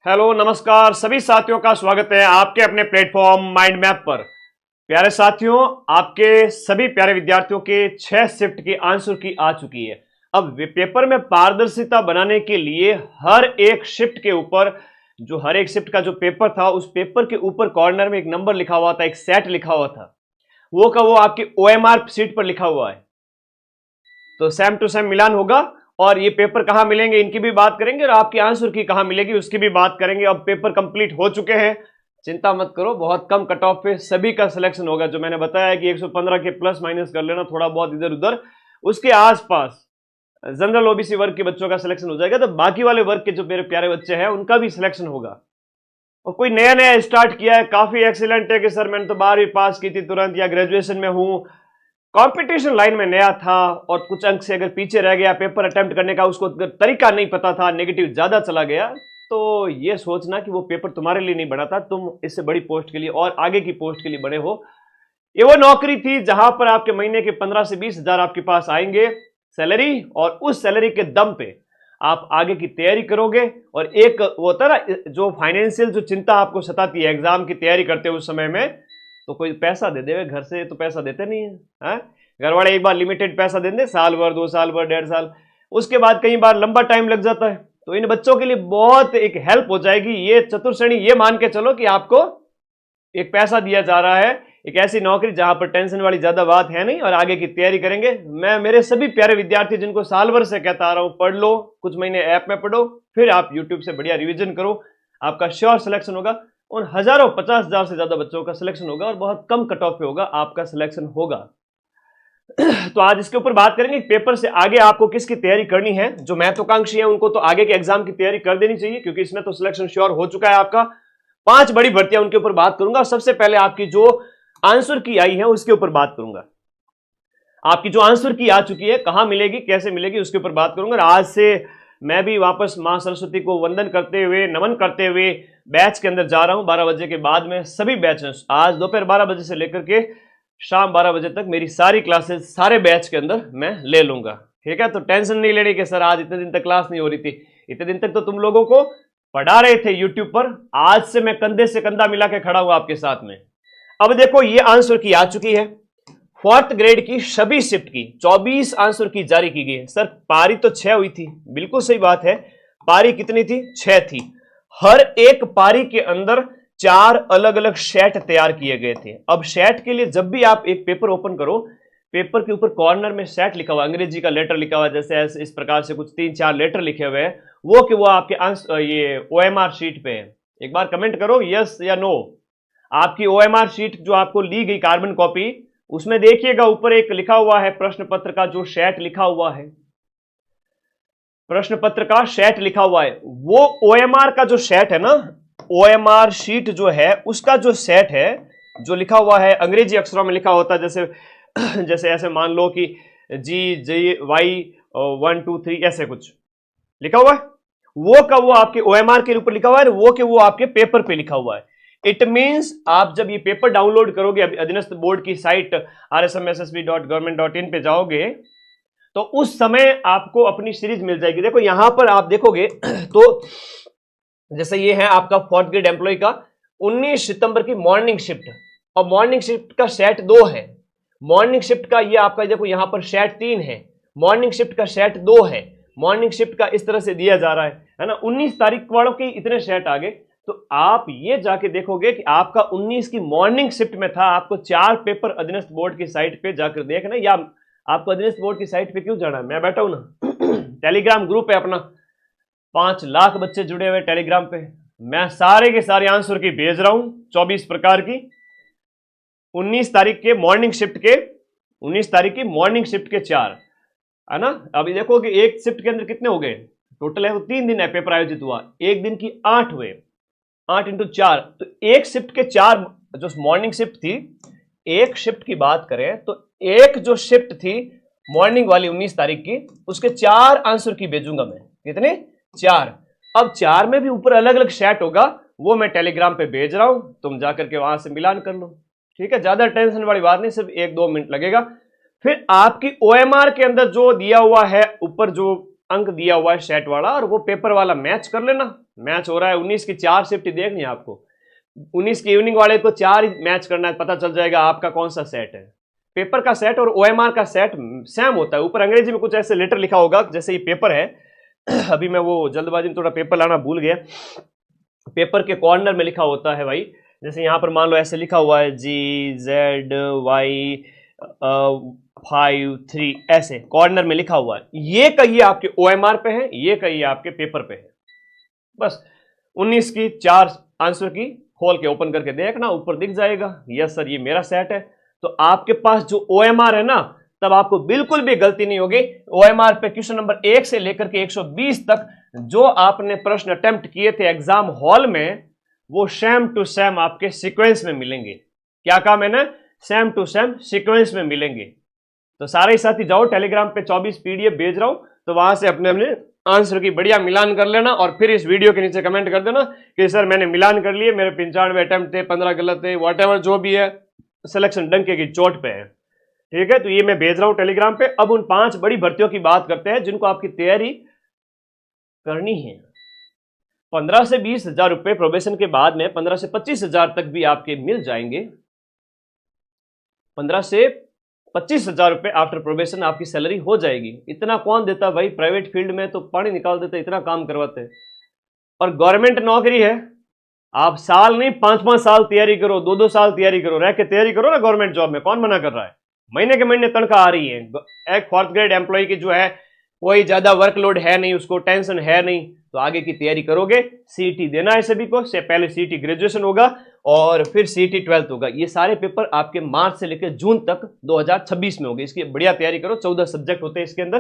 Hello नमस्कार सभी साथियों का स्वागत है आपके अपने प्लेटफॉर्म माइंड मैप पर। प्यारे साथियों, आपके सभी प्यारे विद्यार्थियों के 6 शिफ्ट की आंसर की आ चुकी है। अब पेपर में पारदर्शिता बनाने के लिए हर एक शिफ्ट के ऊपर हर एक शिफ्ट का जो पेपर था उस पेपर के ऊपर कॉर्नर में एक नंबर लिखा हुआ था, एक सेट लिखा हुआ था, वो का वो आपकी ओएमआर शीट पर लिखा हुआ है। तो सेम टू सेम मिलान होगा और ये पेपर कहां मिलेंगे इनकी भी बात करेंगे और आपकी आंसर की कहां मिलेगी उसकी भी बात करेंगे। अब पेपर कंप्लीट हो चुके हैं, चिंता मत करो, बहुत कम कट ऑफ पे सभी का सिलेक्शन होगा। जो मैंने बताया कि 115 के प्लस माइनस कर लेना, थोड़ा बहुत इधर उधर, उसके आसपास जनरल ओबीसी वर्ग के बच्चों का सिलेक्शन हो जाएगा। तो बाकी वाले वर्ग के जो मेरे प्यारे बच्चे हैं उनका भी सिलेक्शन होगा। और कोई नया नया स्टार्ट किया है, काफी एक्सीलेंट है कि सर मैंने तो 12वीं पास की थी तुरंत, या ग्रेजुएशन में हूं, कंपटीशन लाइन में नया था और कुछ अंक से अगर पीछे रह गया, पेपर अटेम्प्ट करने का उसको तरीका नहीं पता था, नेगेटिव ज्यादा चला गया, तो ये सोचना कि वो पेपर तुम्हारे लिए नहीं बना था, तुम इससे बड़ी पोस्ट के लिए और आगे की पोस्ट के लिए बने हो। ये वो नौकरी थी जहां पर आपके महीने के 15 से 20 हजार आपके पास आएंगे सैलरी, और उस सैलरी के दम पे आप आगे की तैयारी करोगे। और एक वो होता है ना, जो फाइनेंशियल जो चिंता आपको सताती है एग्जाम की तैयारी करते हो उस समय में, तो कोई पैसा दे देवे घर से, तो पैसा देते नहीं है, घर वाले एक बार लिमिटेड पैसा दे दें, साल भर, 2 साल भर, 1.5 साल, उसके बाद कई बार लंबा टाइम लग जाता है। तो इन बच्चों के लिए बहुत एक हेल्प हो जाएगी ये चतुर्श्रेणी। ये मान के चलो कि आपको एक पैसा दिया जा रहा है, एक ऐसी नौकरी जहां पर टेंशन वाली ज्यादा बात है नहीं, और आगे की तैयारी करेंगे। मैं मेरे सभी प्यारे विद्यार्थी जिनको साल भर से कहता आ रहा हूं, पढ़ लो, कुछ महीने ऐप में पढ़ो, फिर आप यूट्यूब से बढ़िया रिविजन करो, आपका श्योर सिलेक्शन होगा। उन हजारों 50 हजार से ज्यादा बच्चों का सिलेक्शन होगा और बहुत कम कट ऑफ पे होगा आपका सिलेक्शन होगा। तो आज इसके ऊपर बात करेंगे पेपर से आगे आपको किसकी तैयारी करनी है। जो महत्वाकांक्षी है उनको तो आगे के एग्जाम की तैयारी कर देनी चाहिए, क्योंकि इसमें तो सिलेक्शन श्योर हो चुका है आपका। 5 बड़ी भर्तियां उनके ऊपर बात करूंगा। सबसे पहले आपकी जो आंसर की आई है उसके ऊपर बात करूंगा। आपकी जो आंसर की आ चुकी है कहां मिलेगी, कैसे मिलेगी, उसके ऊपर बात करूंगा। आज से मैं भी वापस मां सरस्वती को वंदन करते हुए, नमन करते हुए बैच के अंदर जा रहा हूं। 12 बजे के बाद में सभी बैच, आज दोपहर 12 बजे से लेकर के शाम 12 बजे तक मेरी सारी क्लासेस सारे बैच के अंदर मैं ले लूंगा। ठीक है, तो टेंशन नहीं लेनी कि सर आज इतने दिन तक क्लास नहीं हो रही थी। इतने दिन तक तो तुम लोगों को पढ़ा रहे थे यूट्यूब पर, आज से मैं कंधे से कंधा मिला के खड़ा हुआ आपके साथ में। अब देखो ये आंसर की आ चुकी है, 4th ग्रेड की सभी शिफ्ट की 24 आंसर की जारी की गई है। सर पारी तो 6 हुई थी, बिल्कुल सही बात है, पारी कितनी थी, 6 थी। हर एक पारी के अंदर 4 अलग अलग सेट तैयार किए गए थे। अब सेट के लिए जब भी आप एक पेपर ओपन करो, पेपर के ऊपर कॉर्नर में सेट लिखा हुआ, अंग्रेजी का लेटर लिखा हुआ, जैसे इस प्रकार से कुछ 3-4 लेटर लिखे हुए हैं, वो कि वो आपके आंसर ये ओएमआर शीट पे है। एक बार कमेंट करो यस या नो। आपकी ओएमआर शीट जो आपको ली गई कार्बन कॉपी, उसमें देखिएगा ऊपर एक लिखा हुआ है प्रश्न पत्र का जो सेट लिखा हुआ है, प्रश्न पत्र का सेट लिखा हुआ है। वो ओएमआर का जो सेट है ना, ओएमआर शीट जो है उसका जो सेट है, जो लिखा हुआ है अंग्रेजी अक्षरों में लिखा होता है, जैसे जैसे ऐसे मान लो कि GY 1 2 3 ऐसे कुछ लिखा हुआ है, वो का वो आपके ओएमआर के ऊपर लिखा हुआ है, वो के वो आपके पेपर पे लिखा हुआ है। इट मींस आप जब ये पेपर डाउनलोड करोगे, अधीनस्थ बोर्ड की साइट rsmssb.government.in पे जाओगे, तो उस समय आपको अपनी सीरीज मिल जाएगी। देखो यहां पर आप देखोगे तो जैसे ये है आपका 4th ग्रेड एम्प्लॉय का 19 सितंबर की मॉर्निंग शिफ्ट, और मॉर्निंग शिफ्ट का सेट 2 है। मॉर्निंग शिफ्ट का ये आपका देखो यहां पर सेट 3 है, मॉर्निंग शिफ्ट का सेट 2 है। मॉर्निंग शिफ्ट का इस तरह से दिया जा रहा है ना। 19 तारीख वालों के इतने सेट आ गए, तो आप ये जाके देखोगे कि आपका 19 की मॉर्निंग शिफ्ट में था। आपको 4 पेपर अधीनस्थ बोर्ड की साइट पे जाकर देखना, या आपको अधीनस्थ बोर्ड की साइट पे क्यों जाना है, मैं बैठा हूं ना टेलीग्राम ग्रुप है अपना, 5 लाख बच्चे जुड़े हुए टेलीग्राम पे, मैं सारे के सारे आंसर की भेज रहा हूं 24 प्रकार की। 19 तारीख के मॉर्निंग शिफ्ट के, 19 तारीख की मॉर्निंग शिफ्ट के 4 है ना। अभी देखो कि एक शिफ्ट के अंदर कितने हो गए टोटल है, वो 3 दिन है पेपर आयोजित हुआ, एक दिन की 8 हुए, 8 × 4, तो एक शिफ्ट के 4 जो मॉर्निंग शिफ्ट थी। एक शिफ्ट की बात करें तो एक जो शिफ्ट थी मॉर्निंग वाली 19 तारीख की, उसके 4 आंसर की भेजूंगा मैं। कितने, 4। अब 4 में भी ऊपर अलग अलग सेट होगा, वो मैं टेलीग्राम पे भेज रहा हूं, तुम जाकर के वहां से मिलान कर लो। ठीक है, ज्यादा टेंशन वाली बात नहीं, सिर्फ 1-2 मिनट लगेगा। फिर आपकी ओएमआर के अंदर जो दिया हुआ है ऊपर, जो अंक दिया हुआ है सेट वाला, और वो पेपर वाला मैच कर लेना। मैच हो रहा है 19 की 4 शिफ्ट देखनी है आपको, 19 की इवनिंग वाले को 4 ही मैच करना है, पता चल जाएगा आपका कौन सा सेट है। पेपर का सेट और OMR का सेट सेम होता है। ऊपर अंग्रेजी में कुछ ऐसे लेटर लिखा होगा, जैसे ये पेपर है अभी मैं वो जल्दबाजी में थोड़ा पेपर लाना भूल गया। पेपर के कॉर्नर में लिखा होता है भाई, जैसे यहाँ पर मान लो ऐसे लिखा हुआ है GZY53, ऐसे कॉर्नर में लिखा हुआ है। ये कहिए आपके OMR पे है, ये कहिए आपके पेपर पे है। बस 19 की 4 आंसर की खोल के ओपन करके देखना, ऊपर दिख जाएगा यस सर ये मेरा सेट है। तो आपके पास जो OMR है ना, तब आपको बिल्कुल भी गलती नहीं होगी। OMR पे क्वेश्चन नंबर 1 से लेकर के 120 तक जो आपने प्रश्न अटेम्प्ट किए थे एग्जाम हॉल में, वो सेम टू सेम आपके सीक्वेंस में मिलेंगे। क्या कहा मैंने? सेम टू सेम सीक्वेंस में मिलेंगे। तो सारे साथी जाओ टेलीग्राम पे 24 PDF भेज रहा हूं, तो वहां से अपने अपने आंसर की बढ़िया मिलान कर लेना, और फिर इस वीडियो के नीचे कमेंट कर देना कि सर मैंने मिलान कर लिए, मेरे 95 अटेम्प्ट थे, 15 गलत थे, व्हाटएवर जो भी है, सिलेक्शन डंके की चोट पे है। ठीक है, तो ये मैं भेज रहा हूं टेलीग्राम पे। अब उन 5 बड़ी भर्तियों की बात करते हैं जिनको आपकी तैयारी करनी है। 15 से 20 हजार रुपए प्रोबेशन के बाद में 15 से 25 हजार तक भी आपके मिल जाएंगे। 15 से 25 हजार रुपए आफ्टर प्रोबेशन आपकी सैलरी हो जाएगी। इतना कौन देता भाई? प्राइवेट फील्ड में तो पानी निकाल देते, इतना काम करवाते। और गवर्नमेंट नौकरी है, आप साल नहीं 5-5 साल तैयारी करो, 2-2 साल तैयारी करो, रह के तैयारी करो ना गवर्नमेंट जॉब में, कौन मना कर रहा है? महीने के महीने तनख्वाह आ रही है। एक 4th ग्रेड एम्प्लॉय की जो है कोई ज्यादा वर्कलोड है नहीं, उसको टेंशन है नहीं, तो आगे की तैयारी करोगे। CET देना है सभी को, से पहले CET ग्रेजुएशन होगा और फिर CET 12th होगा। ये सारे पेपर आपके मार्च से लेकर जून तक 2026 में होंगे। इसकी बढ़िया तैयारी करो। 14 सब्जेक्ट होते हैं इसके अंदर।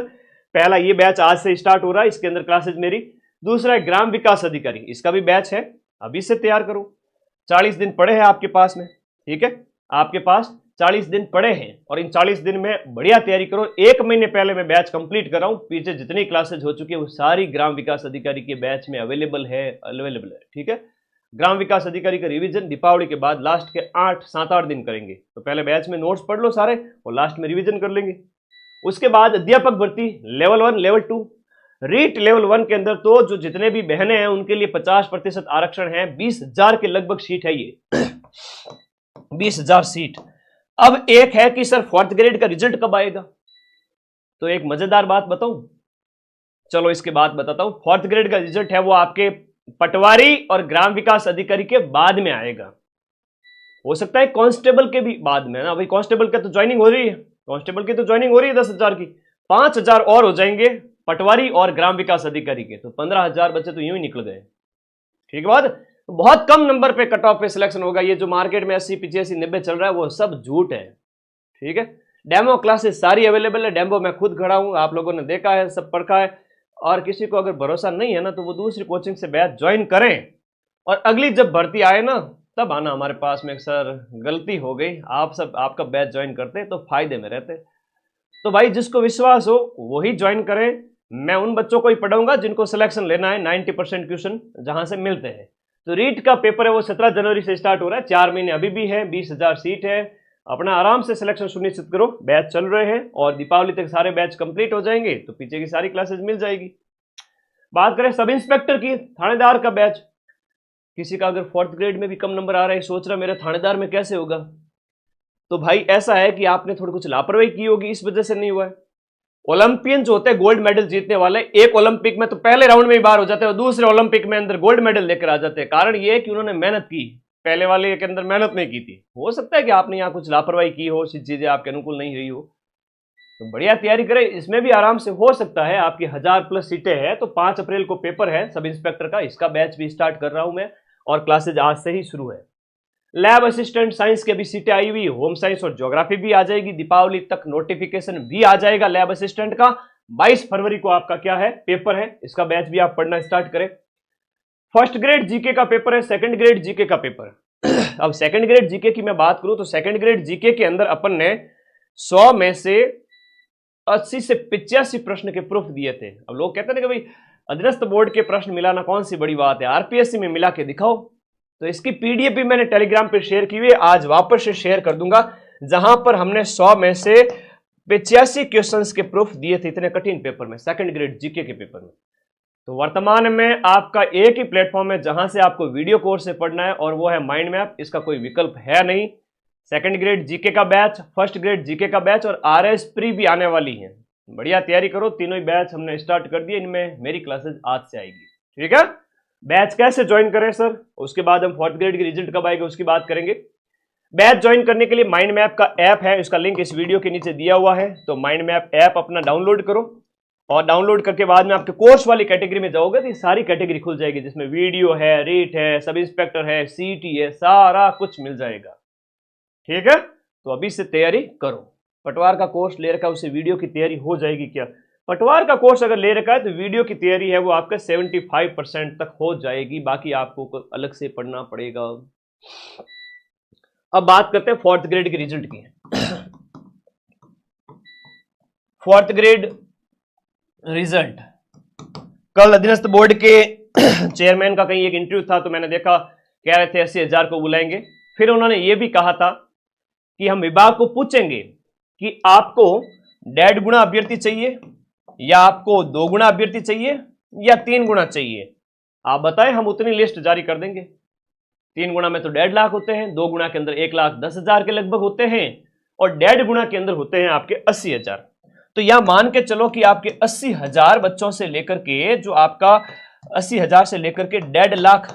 पहला ये बैच आज से स्टार्ट हो रहा है, इसके अंदर क्लासेज मेरी। दूसरा है ग्राम विकास अधिकारी, इसका भी बैच है, अभी से तैयार करो। 40 दिन पड़े हैं आपके पास में, ठीक है, आपके पास 40 दिन पड़े हैं, और इन 40 दिन में बढ़िया तैयारी करो। 1 महीने पहले मैं बैच कंप्लीट कर रहा हूं। पीछे जितनी क्लासेज हो चुकी है वो सारी ग्राम विकास अधिकारी के बैच में अवेलेबल है। ठीक है, ग्राम विकास अधिकारी का रिवीजन दीपावली के बाद लास्ट के 7-8 दिन करेंगे। तो पहले बैच में नोट्स पढ़ लो सारे, और लास्ट में रिवीजन कर लेंगे। उसके बाद अध्यापक भर्ती लेवल 1 लेवल 2 रीट लेवल 1 के अंदर तो जो जितने भी बहनें हैं उनके लिए 50% आरक्षण है। 20,000 के लगभग सीट है ये 20,000 सीट। अब एक है कि सर 4th ग्रेड का रिजल्ट कब आएगा? तो एक मजेदार बात बताऊं, चलो इसके बाद बताता हूं। 4th ग्रेड का रिजल्ट है वो आपके पटवारी और ग्राम विकास अधिकारी के बाद में आएगा। हो सकता है कांस्टेबल के भी बाद में ना, भाई कांस्टेबल का तो ज्वाइनिंग हो रही है, कांस्टेबल की तो ज्वाइनिंग हो रही है 10,000 की, 5,000 और हो जाएंगे पटवारी और ग्राम विकास अधिकारी के, तो 15,000 बच्चे तो यूं ही निकल गए। ठीक है बात, बहुत कम नंबर पे कट ऑफ पे सिलेक्शन होगा। ये जो मार्केट में 80, 85, 90 चल रहा है वो सब झूठ है। ठीक है, डेमो क्लासेस सारी अवेलेबल है, डेमो मैं खुद खड़ा हूं, आप लोगों ने देखा है, सब पढ़ा है। और किसी को अगर भरोसा नहीं है ना, तो वो दूसरी कोचिंग से बैच ज्वाइन करें, और अगली जब भर्ती आए ना तब आना हमारे पास में, सर गलती हो गई, आप सब आपका बैच ज्वाइन करते तो फायदे में रहते। तो भाई जिसको विश्वास हो वही ज्वाइन करें। मैं उन बच्चों को ही पढ़ाऊंगा जिनको सिलेक्शन लेना है, 90% क्वेश्चन जहां से मिलते हैं। तो रीट का पेपर है वो 17 जनवरी से स्टार्ट हो रहा है, 4 महीने अभी भी है, 20,000 सीट है। अपना आराम से सिलेक्शन सुनिश्चित करो। बैच चल रहे हैं और दीपावली तक सारे बैच कंप्लीट हो जाएंगे, तो पीछे की सारी क्लासेस मिल जाएगी। बात करें सब इंस्पेक्टर की, थानेदार का बैच, किसी का अगर 4th ग्रेड में भी कम नंबर आ रहा है, सोच रहा मेरा थानेदार में कैसे होगा, तो भाई ऐसा है कि आपने थोड़ी कुछ लापरवाही की होगी, इस वजह से नहीं हुआ है। ओलंपियन जो होते हैं गोल्ड मेडल जीतने वाले, एक ओलंपिक में तो पहले राउंड में ही बाहर हो जाते हैं और दूसरे ओलंपिक में अंदर गोल्ड मेडल लेकर आ जाते हैं। कारण ये है कि उन्होंने मेहनत की, पहले वाले के अंदर मेहनत नहीं की थी। हो सकता है कि आपने यहाँ कुछ लापरवाही की हो, चीजें आपके अनुकूल नहीं रही हो, तो बढ़िया तैयारी करें। इसमें भी आराम से हो सकता है, आपकी 1000+ सीटें हैं। तो 5 अप्रैल को पेपर है सब इंस्पेक्टर का, इसका बैच भी स्टार्ट कर रहा हूं मैं, और क्लासेज आज से ही शुरू है। लैब असिस्टेंट साइंस के भी सीटें आई हुई, होम साइंस और ज्योग्राफी भी आ जाएगी। दीपावली तक नोटिफिकेशन भी आ जाएगा लैब असिस्टेंट का। 22 फरवरी को आपका क्या है पेपर है, इसका बैच भी आप पढ़ना स्टार्ट करें। 1st ग्रेड जीके का पेपर है, 2nd ग्रेड जीके का पेपर। अब 2nd ग्रेड जीके की मैं बात करूं तो 2nd ग्रेड जीके के अंदर अपन ने 100 में से 80 से 85 प्रश्न के प्रूफ दिए थे। अब लोग कहते हैं कि भाई अधीनस्थ बोर्ड के प्रश्न मिलाना कौन सी बड़ी बात है, आरपीएससी में मिला के दिखाओ। तो इसकी पीडीएफ भी मैंने टेलीग्राम पे शेयर की हुई है, आज वापस से शेयर कर दूंगा, जहां पर हमने 100 में से 85 क्वेश्चंस के प्रूफ दिए थे इतने कठिन पेपर में, सेकंड ग्रेड जीके के पेपर में। तो वर्तमान में आपका एक ही प्लेटफॉर्म है जहां से आपको वीडियो कोर्स से पढ़ना है, और वो है माइंड मैप। इसका कोई विकल्प है नहीं। सेकंड ग्रेड जीके का बैच, फर्स्ट ग्रेड जीके का बैच और आरएस प्री भी आने वाली है। बढ़िया तैयारी करो, तीनों ही बैच हमने स्टार्ट कर दिए, इनमें मेरी क्लासेस आज से आएगी। ठीक है, बैच कैसे ज्वाइन करें सर, उसके बाद हम फोर्थ ग्रेड की रिजल्ट कब आएगा उसकी बात करेंगे। बैच ज्वाइन करने के लिए माइंड मैप का ऐप है, इसका लिंक इस वीडियो के नीचे दिया हुआ है। तो माइंड मैप ऐप अपना डाउनलोड करो, और डाउनलोड करके बाद में आपके कोर्स वाली कैटेगरी में जाओगे तो ये सारी कैटेगरी खुल जाएगी, जिसमें वीडियो है, रीट है, सब इंस्पेक्टर है, सीटी है, सारा कुछ मिल जाएगा। ठीक है, तो अभी से तैयारी करो। पटवार का कोर्स ले रखा है, उससे वीडियो की तैयारी हो जाएगी क्या? पटवार का कोर्स अगर ले रखा है तो वीडियो की तैयारी है वो आपका 75% तक हो जाएगी, बाकी आपको अलग से पढ़ना पड़ेगा। अब बात करते हैं फोर्थ ग्रेड के रिजल्ट की। फोर्थ ग्रेड रिजल्ट, कल अधीनस्थ बोर्ड के चेयरमैन का कहीं एक इंटरव्यू था, तो मैंने देखा कह रहे थे 80,000 को बुलाएंगे। फिर उन्होंने ये भी कहा था कि हम विभाग को पूछेंगे कि आपको 1.5 गुना अभ्यर्थी चाहिए, या आपको 2 गुना अभ्यर्थी चाहिए, या 3 गुना चाहिए, आप बताएं, हम उतनी लिस्ट जारी कर देंगे। 3 गुना में तो 1.5 लाख होते हैं, 2 गुना के अंदर 1,10,000 के लगभग होते हैं, और 1.5 गुना के अंदर होते हैं आपके 80,000। तो यह मान के चलो कि आपके 80,000 बच्चों से लेकर के, जो आपका 80,000 से लेकर के 1.5 लाख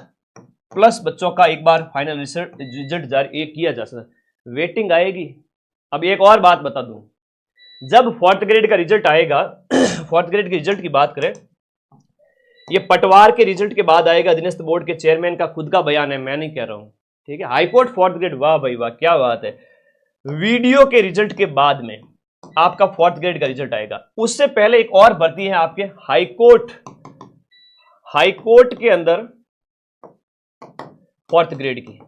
प्लस बच्चों का एक बार फाइनल रिजल्ट जारी किया जा सकता। वेटिंग आएगी। अब एक और बात बता दूं, जब फोर्थ ग्रेड का रिजल्ट आएगा, फोर्थ ग्रेड के रिजल्ट की बात करें, ये पटवार के रिजल्ट के बाद आएगा। अधीनस्थ बोर्ड के चेयरमैन का खुद का बयान है, मैं नहीं कह रहा हूं। ठीक है, हाईकोर्ट फोर्थ ग्रेड, वाह भाई वाह, क्या बात है। वीडियो के रिजल्ट के बाद में आपका फोर्थ ग्रेड का रिजल्ट आएगा। उससे पहले एक और भर्ती है आपके हाईकोर्ट, हाईकोर्ट के अंदर फोर्थ ग्रेड की।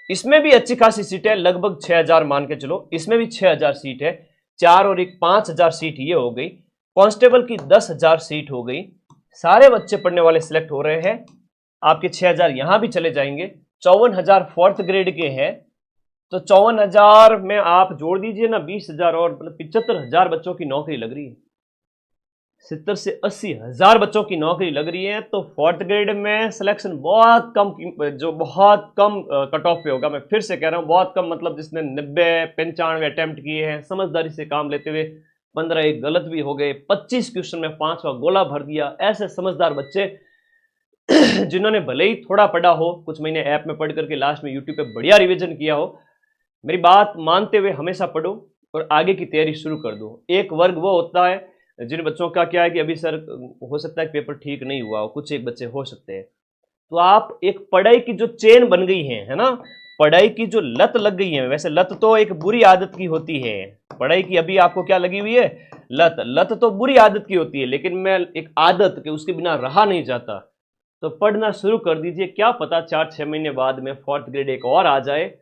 इसमें भी अच्छी खासी सीट है, लगभग 6,000 मान के चलो, इसमें भी 6,000 सीट है। 4 और 1 5,000 सीट ये हो गई। कांस्टेबल की 10,000 सीट हो गई। सारे बच्चे पढ़ने वाले सिलेक्ट हो रहे हैं। आपके 6,000 यहां भी चले जाएंगे। 54,000 फोर्थ ग्रेड के हैं, तो 54,000 में आप जोड़ दीजिए ना 20,000 और, मतलब 75,000 बच्चों की नौकरी लग रही है। 70 से 80,000 बच्चों की नौकरी लग रही है। तो फोर्थ ग्रेड में सिलेक्शन बहुत कम, जो बहुत कम कट ऑफ पे होगा। मैं फिर से कह रहा हूं बहुत कम, मतलब जिसने 90-95 अटेम्प्ट किए हैं, समझदारी से काम लेते हुए 15 एक गलत भी हो गए, 25 क्वेश्चन में 5वां गोला भर दिया, ऐसे समझदार बच्चे जिन्होंने भले ही थोड़ा पढ़ा हो, कुछ महीने ऐप में पढ़ करके लास्ट में यूट्यूब पे बढ़िया रिवीजन किया हो, मेरी बात मानते हुए हमेशा पढ़ो और आगे की तैयारी शुरू कर दो। एक वर्ग वो होता है जिन बच्चों का क्या है कि अभी सर हो सकता है पेपर ठीक नहीं हुआ हो, कुछ एक बच्चे हो सकते हैं, तो आप एक पढ़ाई की जो चेन बन गई है ना, पढ़ाई की जो लत लग गई है, वैसे लत तो एक बुरी आदत की होती है, पढ़ाई की अभी आपको क्या लगी हुई है, लत। लत तो बुरी आदत की होती है, लेकिन मैं एक आदत के उसके बिना रहा नहीं जाता। तो पढ़ना शुरू कर दीजिए, क्या पता 4-6 महीने बाद में फोर्थ ग्रेड एक और आ जाए,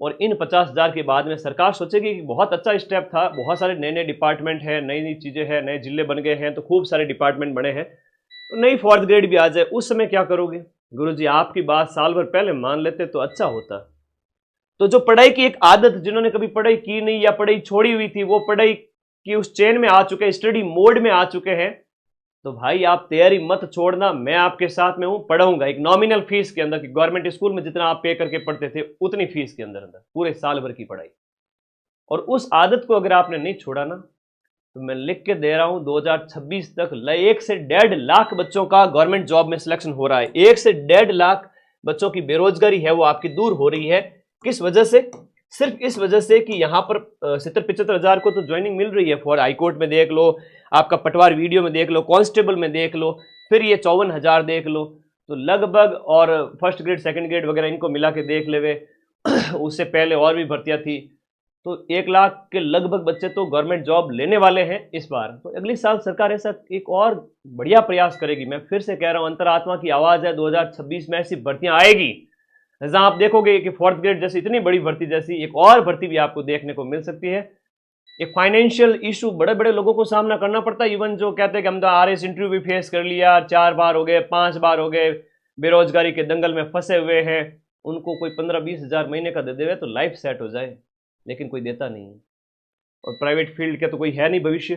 और इन 50,000 के बाद में सरकार सोचेगी कि बहुत अच्छा स्टेप था, बहुत सारे नए नए डिपार्टमेंट है, नई नई चीजें हैं, नए जिले बन गए हैं, तो खूब सारे डिपार्टमेंट बने हैं, तो नई फोर्थ ग्रेड भी आ जाए, उस समय क्या करोगे? गुरुजी आपकी बात साल भर पहले मान लेते तो अच्छा होता। तो जो पढ़ाई की एक आदत, जिन्होंने कभी पढ़ाई की नहीं या पढ़ाई छोड़ी हुई थी, वो पढ़ाई की उस चेन में आ चुके हैं, स्टडी मोड में आ चुके हैं, तो भाई आप तैयारी मत छोड़ना, मैं आपके साथ में हूं, पढ़ाऊंगा एक नॉमिनल फीस के अंदर, कि गवर्नमेंट स्कूल में जितना आप पे करके पढ़ते थे उतनी फीस के अंदर पूरे साल भर की पढ़ाई। और उस आदत को अगर आपने नहीं छोड़ा ना, तो मैं लिख के दे रहा हूं 2026 तक 1 से 1.5 लाख बच्चों का गवर्नमेंट जॉब में सिलेक्शन हो रहा है। 1 से 1.5 लाख बच्चों की बेरोजगारी है वो आपकी दूर हो रही है। किस वजह से? सिर्फ इस वजह से कि यहां पर 70-75 को तो ज्वाइनिंग मिल रही है। फॉर हाईकोर्ट में देख लो, आपका पटवार वीडियो में देख लो, कांस्टेबल में देख लो, फिर ये 54,000 देख लो, तो लगभग, और फर्स्ट ग्रेड सेकंड ग्रेड वगैरह इनको मिला के देख ले, उससे पहले और भी भर्तियां थी, तो 1 लाख के लगभग बच्चे तो गवर्नमेंट जॉब लेने वाले हैं इस बार। तो अगली साल सरकार ऐसा एक और बढ़िया प्रयास करेगी। मैं फिर से कह रहा हूं, अंतरात्मा की आवाज है, 2026 में ऐसी भर्तियां आएगी जहां आप देखोगे कि फोर्थ ग्रेड जैसी इतनी बड़ी भर्ती जैसी एक और भर्ती भी आपको देखने को मिल सकती है। एक फाइनेंशियल इशू बड़े बड़े लोगों को सामना करना पड़ता है, इवन जो कहते हैं कि हम तो आरएस इंटरव्यू भी फेस कर लिया, 4 बार हो गए, 5 बार हो गए, बेरोजगारी के दंगल में फंसे हुए हैं, उनको कोई 15-20 हज़ार महीने का दे देवे तो लाइफ सेट हो जाए, लेकिन कोई देता नहीं है। और प्राइवेट फील्ड का तो कोई है नहीं भविष्य,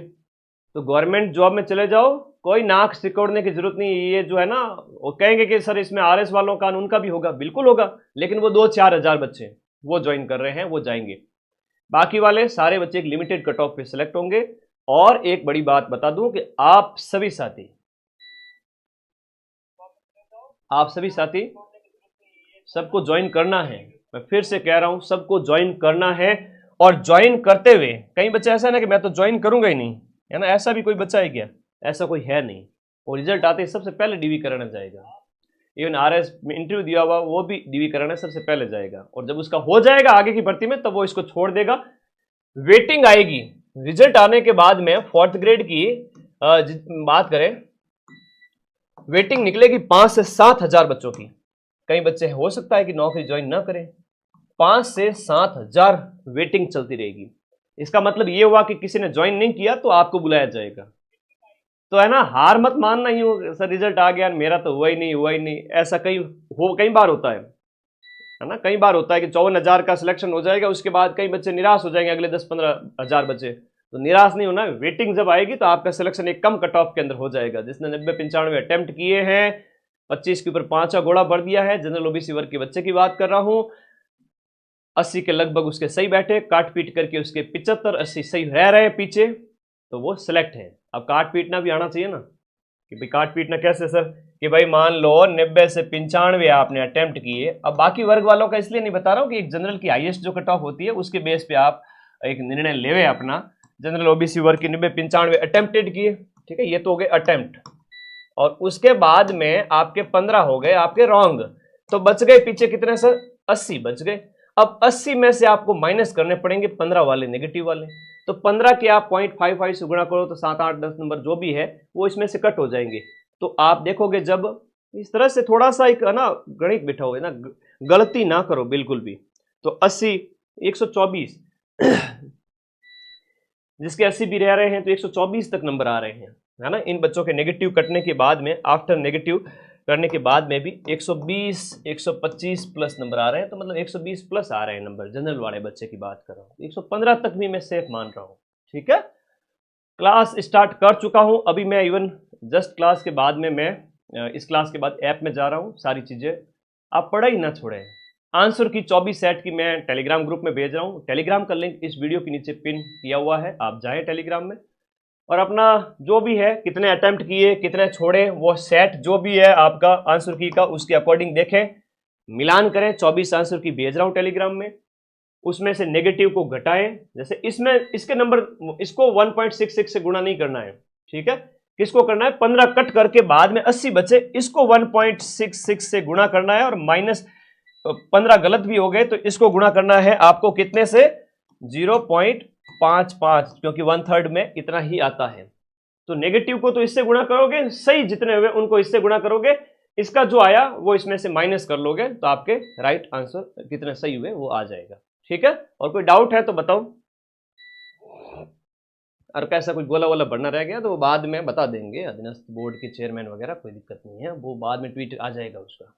तो गवर्नमेंट जॉब में चले जाओ, कोई नाक सिकोड़ने की जरूरत नहीं। ये जो है ना, वो कहेंगे कि सर इसमें आरएस वालों का उनका भी होगा, बिल्कुल होगा, लेकिन वो 2-4 हजार बच्चे वो ज्वाइन कर रहे हैं, वो जाएंगे। बाकी वाले सारे बच्चे एक लिमिटेड कट ऑफ पे सिलेक्ट होंगे। और एक बड़ी बात बता दूं कि आप सभी साथी सबको ज्वाइन करना है। मैं फिर से कह रहा हूं, सबको ज्वाइन करना है। और ज्वाइन करते हुए कई बच्चे ऐसा है ना कि मैं तो ज्वाइन करूंगा ही नहीं, है ना, ऐसा भी कोई बच्चा है क्या? ऐसा कोई है नहीं। वो रिजल्ट आते ही सबसे पहले डीवी कराना जाएगा। इवन आरएस में इंटरव्यू दिया हुआ वो भी डीवी कराने सबसे पहले जाएगा, और जब उसका हो जाएगा आगे की भर्ती में तब वो इसको छोड़ देगा। वेटिंग आएगी रिजल्ट आने के बाद में। 4th ग्रेड की बात करें, वेटिंग निकलेगी 5 से 7 हजार बच्चों की। कई बच्चे हो सकता है कि नौकरी ज्वाइन ना करें, 5 से 7 हजार वेटिंग चलती रहेगी। इसका मतलब ये हुआ कि किसी ने ज्वाइन नहीं किया तो आपको बुलाया जाएगा। तो है ना, हार मत मानना ही हो सर रिजल्ट आ गया मेरा तो हुआ ही नहीं, ऐसा कई बार होता है ना, कई बार होता है कि 54 हजार का सिलेक्शन हो जाएगा, उसके बाद कई बच्चे निराश हो जाएंगे, अगले 10-15 हजार बच्चे। तो निराश नहीं होना, वेटिंग जब आएगी तो आपका सिलेक्शन एक कम कट ऑफ के अंदर हो जाएगा। जिसने 90-95 अटेम्प्ट किए हैं, 25 के ऊपर 5 का घोड़ा भर दिया है, जनरल ओबीसी वर्ग के बच्चे की बात कर रहा हूं, 80 के लगभग उसके सही बैठे, काट पीट करके उसके 75-80 सही रह रहे हैं पीछे, तो वो सिलेक्ट है। अब काट पीटना भी आना चाहिए ना, कि भाई काट पीटना कैसे सर, कि भाई मान लो 90 से 95 आपने अटेम्प्ट किए। अब बाकी वर्ग वालों का इसलिए नहीं बता रहा हूं कि एक जनरल की हाईएस्ट जो कट ऑफ होती है उसके बेस पे आप एक निर्णय लेवे अपना। जनरल ओबीसी वर्ग की 90-95 अटेम्प्टेड किए, ठीक है, ये तो हो गए अटेम्प्ट, और उसके बाद में आपके 15 हो गए आपके रॉन्ग, तो बच गए पीछे कितने सर? 80 बच गए। अब 80 में से आपको माइनस करने पड़ेंगे 15 वाले नेगेटिव वाले, तो 15 के आप 0.55 से गुणा करो तो 7, 8, 10 नंबर जो भी है वो इसमें से कट हो जाएंगे। तो आप देखोगे जब इस तरह से थोड़ा सा एक ना गणित बिठाओगे ना, गलती ना करो बिल्कुल भी। तो 80, 124 जिसके 80 भी रह रहे हैं तो 124 तक नंबर आ रहे हैं, है ना। इन बच्चों के नेगेटिव कटने के बाद में, आफ्टर नेगेटिव करने के बाद में भी 120, 125 प्लस नंबर आ रहे हैं, तो मतलब 120 प्लस आ रहे हैं नंबर। जनरल वाले बच्चे की बात कर रहा हूँ, 115 तक भी मैं सेफ मान रहा हूँ, ठीक है। क्लास स्टार्ट कर चुका हूँ अभी मैं, इवन जस्ट क्लास के बाद में मैं इस क्लास के बाद ऐप में जा रहा हूँ। सारी चीज़ें आप पढ़ाई ना छोड़ें। आंसर की 24 सेट की मैं टेलीग्राम ग्रुप में भेज रहा हूँ। टेलीग्राम का लिंक इस वीडियो के नीचे पिन किया हुआ है, आप जाएं टेलीग्राम में, और अपना जो भी है कितने अटेम्प्ट किए कितने छोड़े वो सेट जो भी है आपका आंसर की का, उसके अकॉर्डिंग देखें, मिलान करें। 24 आंसर की भेज रहा हूँ टेलीग्राम में, उसमें से नेगेटिव को घटाएं। जैसे इसमें इसके नंबर, इसको 1.66 से गुणा नहीं करना है, ठीक है। किसको करना है? 15 कट करके बाद में 80 बचे, इसको 1.66 से गुणा करना है, और माइनस 15 गलत भी हो गए तो इसको गुणा करना है आपको कितने से? 0.55, क्योंकि 1/3 में इतना ही आता है। तो नेगेटिव को तो इससे गुणा करोगे, सही जितने हुए उनको इससे गुणा करोगे, इसका जो आया वो इसमें से माइनस कर लोगे, तो आपके राइट आंसर कितने सही हुए वो आ जाएगा, ठीक है। और कोई डाउट है तो बताओ, और कैसा कुछ गोला वोला बढ़ना रह गया तो वो बाद में बता देंगे, अधीनस्थ बोर्ड के चेयरमैन वगैरह, कोई दिक्कत नहीं है, वो बाद में ट्वीट आ जाएगा उसका।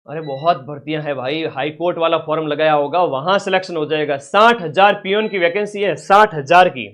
अरे बहुत भर्तियां हैं भाई, हाई कोर्ट वाला फॉर्म लगाया होगा, वहां सिलेक्शन हो जाएगा। 60 हजार पियोन की वैकेंसी है, 60 हजार की।